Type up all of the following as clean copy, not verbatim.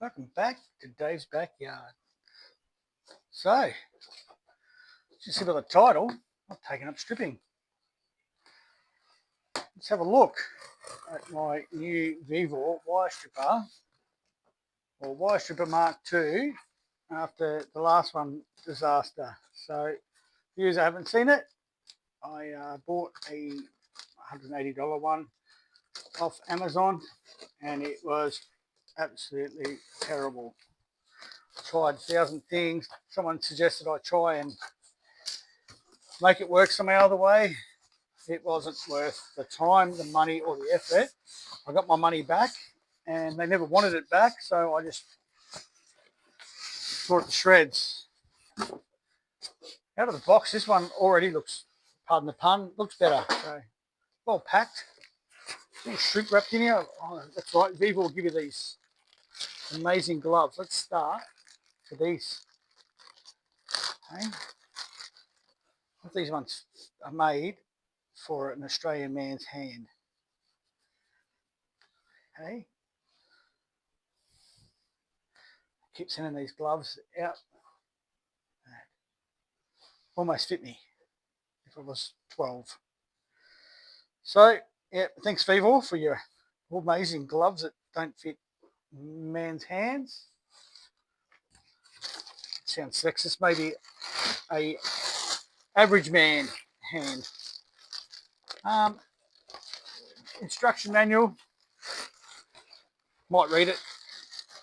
Welcome back to Dave's Backyard. So, you see by the title, I've taken up stripping. Let's have a look at my new Vevor wire stripper, or wire stripper Mark II, after the last one disaster. So, for you who haven't seen it, I bought a $180 one off Amazon, and it was absolutely terrible. Tried 1,000 things. Someone suggested I try and make it work some other way. It wasn't worth the time, the money, or the effort. I got my money back, and they never wanted it back, so I just tore it to shreds. Out of the box, this one already looks, pardon the pun, looks better. So, well packed. Little shrink wrapped in here. Oh, that's right, Viva will give you these amazing gloves. Let's start with these. Okay. These ones are made for an Australian man's hand. Okay. Keep sending these gloves out. Almost fit me if I was 12. So, yeah, thanks Vevor for your amazing gloves that don't fit man's hands. Sounds sexist, maybe a average man hand. Instruction manual, might read it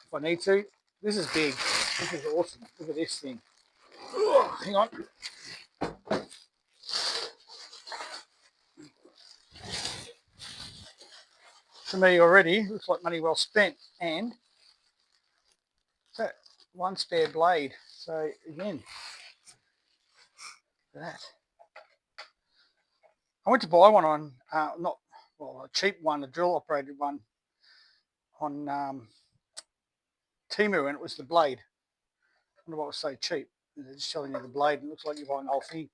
if I need to. This is big, this is awesome. Look at this thing. Hang on. To me already, looks like money well spent, and that one spare blade. So again, that. I went to buy one on, a cheap one, a drill operated one on Temu, and it was the blade. I wonder what was so cheap. They're just selling you the blade, and it looks like you're buying the whole thing.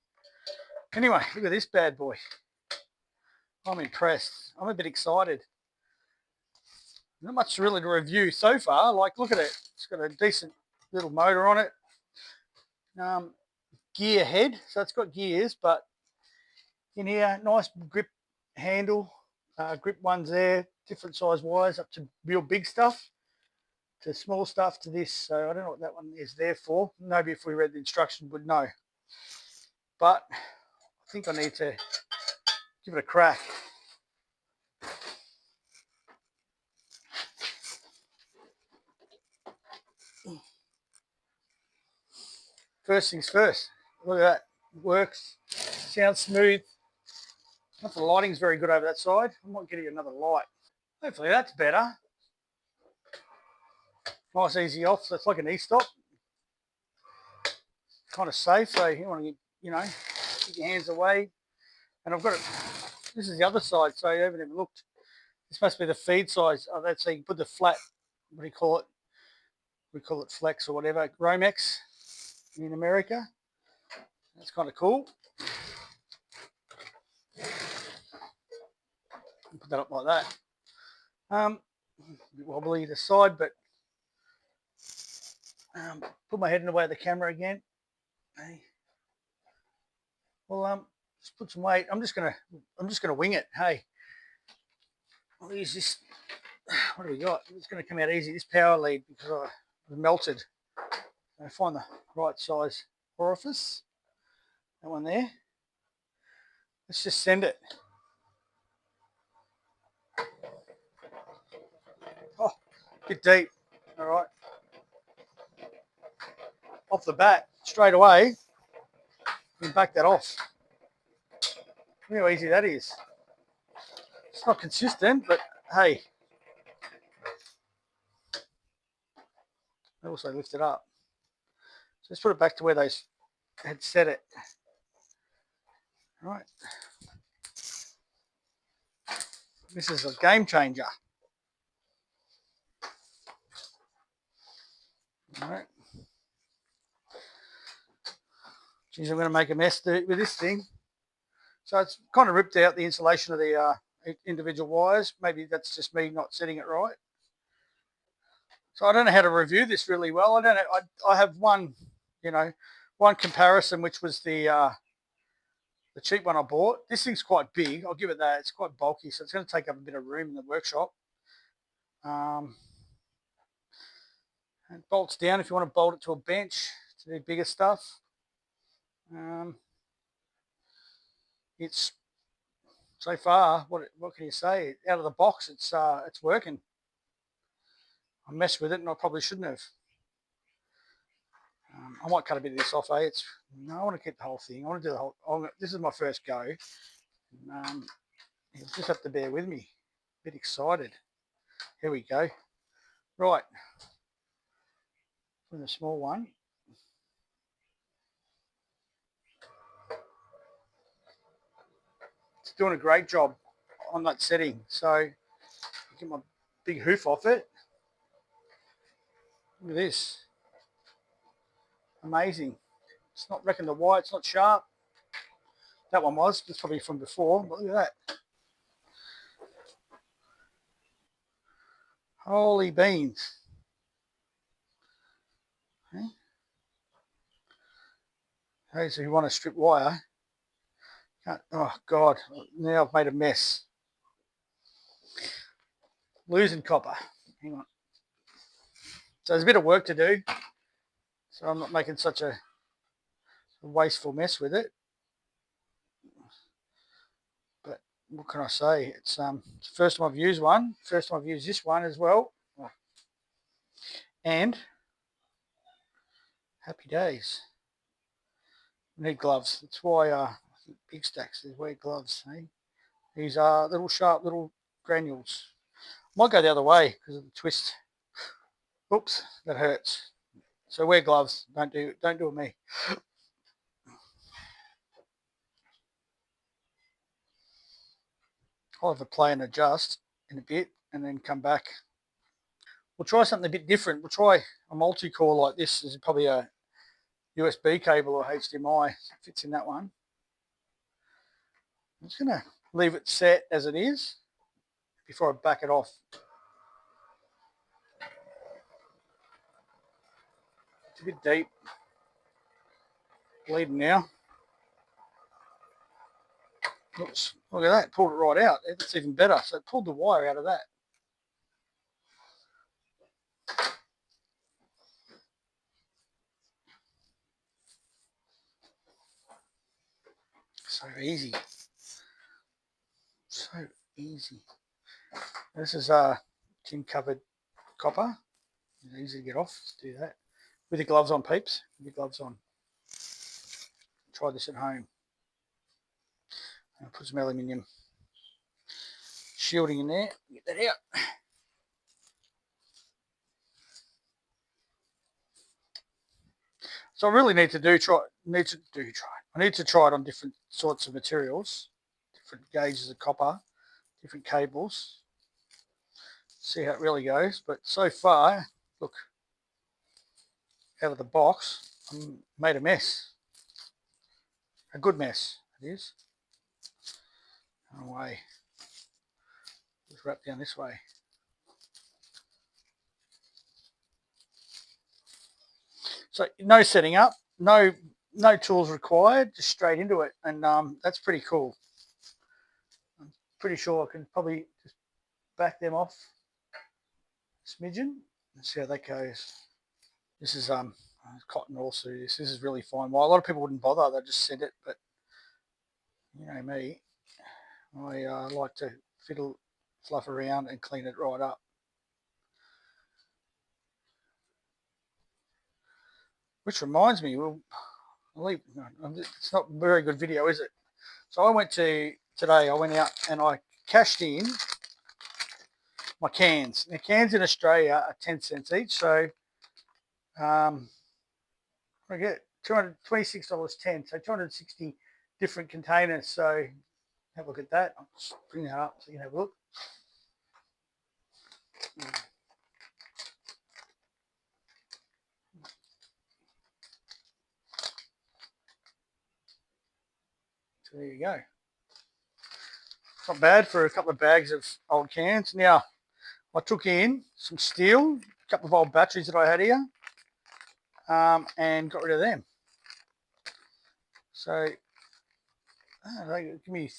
Anyway, look at this bad boy. I'm impressed. I'm a bit excited. Not much really to review so far. Like, look at it. It's got a decent little motor on it. Gear head, so it's got gears, but in here, nice grip handle. Grip ones there, different size wires up to real big stuff, to small stuff to this. So I don't know what that one is there for. Maybe if we read the instruction would know. But I think I need to give it a crack. First things first. Look at that. Works. Sounds smooth. Not the lighting's very good over that side. I might get you another light. Hopefully that's better. Nice easy off. So it's like an e-stop. Kind of safe. So you want to get your hands away. And I've got it. This is the other side. So you haven't even looked. This must be the feed size. Oh, that's so you put the flat. What do you call it? We call it flex or whatever. Romex in America. That's kind of cool. Put that up like that. A bit wobbly the side, but put my head in the way of the camera again. Hey. Well, just put some weight. I'm just gonna wing it. Hey, I'll use this. What do we got? It's going to come out easy. This power lead, because I melted. I find the right size orifice. That one there. Let's just send it. Oh, a bit deep. All right. Off the bat, straight away, you can back that off. Look how easy that is. It's not consistent, but hey. I also lift it up. So let's put it back to where they had set it. All right. This is a game changer. All right. Geez, I'm going to make a mess with this thing. So it's kind of ripped out the insulation of the individual wires. Maybe that's just me not setting it right. So I don't know how to review this really well. I don't know. I have one, one comparison, which was the cheap one I bought. This thing's quite big. I'll give it that. It's quite bulky, so it's going to take up a bit of room in the workshop. It bolts down if you want to bolt it to a bench to do bigger stuff. It's so far, what can you say? Out of the box, it's working. I messed with it, and I probably shouldn't have. I might cut a bit of this off. I want to keep the whole thing. I want to do the whole. This is my first go. You'll just have to bear with me. A bit excited. Here we go. Right, from the small one. It's doing a great job on that setting. So get my big hoof off it. Look at this. Amazing. It's not wrecking the wire. It's not sharp. That one was. It's probably from before. But look at that. Holy beans. Okay, so you want to strip wire. Oh, God. Now I've made a mess. Losing copper. Hang on. So there's a bit of work to do. So I'm not making such a wasteful mess with it. But what can I say? It's the first time I've used one. First time I've used this one as well. And happy days. Need gloves. That's why I think Big Stacks is wear gloves. Eh? These are little sharp little granules. Might go the other way because of the twist. Oops, that hurts. So wear gloves. Don't do it with me. I'll have a play and adjust in a bit and then come back. We'll try something a bit different. We'll try a multi-core like this. There's probably a USB cable or HDMI. It fits in that one. I'm just going to leave it set as it is before I back it off. It's a bit deep. Bleeding now. Oops, look at that. Pulled it right out. It's even better. So it pulled the wire out of that. So easy. So easy. This is tin covered copper. It's easy to get off. Let's do that. With your gloves on, peeps. With your gloves on. Try this at home. I'll put some aluminium shielding in there. Get that out. So I really need to try. I need to try it on different sorts of materials, different gauges of copper, different cables. See how it really goes. But so far, look, out of the box, I made a mess. A good mess, it is. No way. Just wrap down this way. So no setting up, no tools required, just straight into it, and that's pretty cool. I'm pretty sure I can probably just back them off a smidgen and see how that goes. This is cotton also. This is really fine. Well, a lot of people wouldn't bother; they just send it. But you know me, I like to fiddle, fluff around, and clean it right up. Which reminds me, it's not a very good video, is it? So I went out and I cashed in my cans. Now cans in Australia are 10 cents each, so I get $226.10, so 260 different containers. So have a look at that. I'll just bring that up so you can have a look. So there you go. Not bad for a couple of bags of old cans. Now, I took in some steel. couple of old batteries that I had here, and got rid of them. So they give me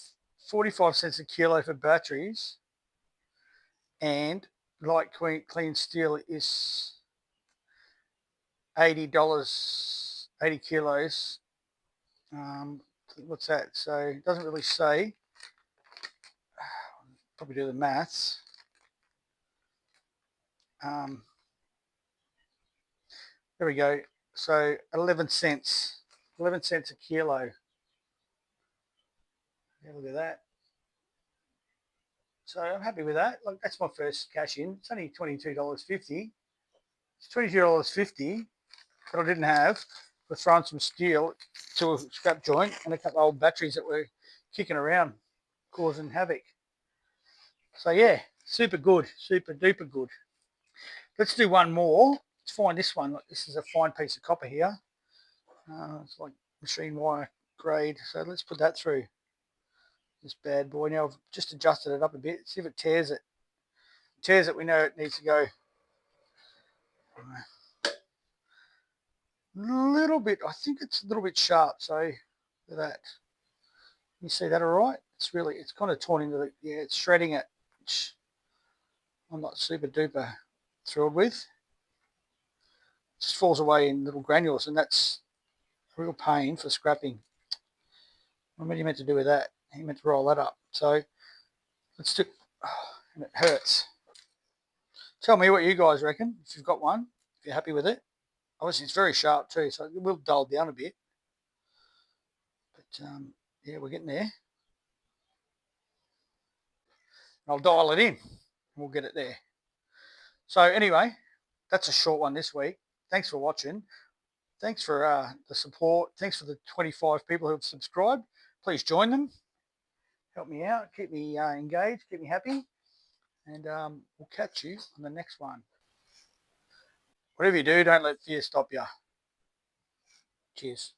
45 cents a kilo for batteries, and light clean steel is $80, 80 kilos. What's that? So it doesn't really say. Probably do the maths. There we go. So 11 cents. 11 cents a kilo. Yeah, look at that. So I'm happy with that. Look, that's my first cash in. It's only $22.50. It's $22.50 that I didn't have for throwing some steel to a scrap joint and a couple of old batteries that were kicking around, causing havoc. So yeah, super good, super duper good. Let's do one more. Let's find this one. This is a fine piece of copper here. It's like machine wire grade. So let's put that through this bad boy. Now I've just adjusted it up a bit. See if it tears it. If it tears it, we know it needs to go. A little bit. I think it's a little bit sharp. So look at that. You see that all right? It's kind of torn into the, yeah, it's shredding it, which I'm not super duper thrilled with. It just falls away in little granules, and that's a real pain for scrapping. What are you meant to do with that? You meant to roll that up. So let's do, and it hurts. Tell me what you guys reckon, if you've got one, if you're happy with it. Obviously it's very sharp too, so it will dull down a bit. But yeah, we're getting there. I'll dial it in and we'll get it there. So anyway, that's a short one this week. Thanks for watching. Thanks for the support. Thanks for the 25 people who have subscribed. Please join them. Help me out. Keep me engaged. Keep me happy. And we'll catch you on the next one. Whatever you do, don't let fear stop you. Cheers.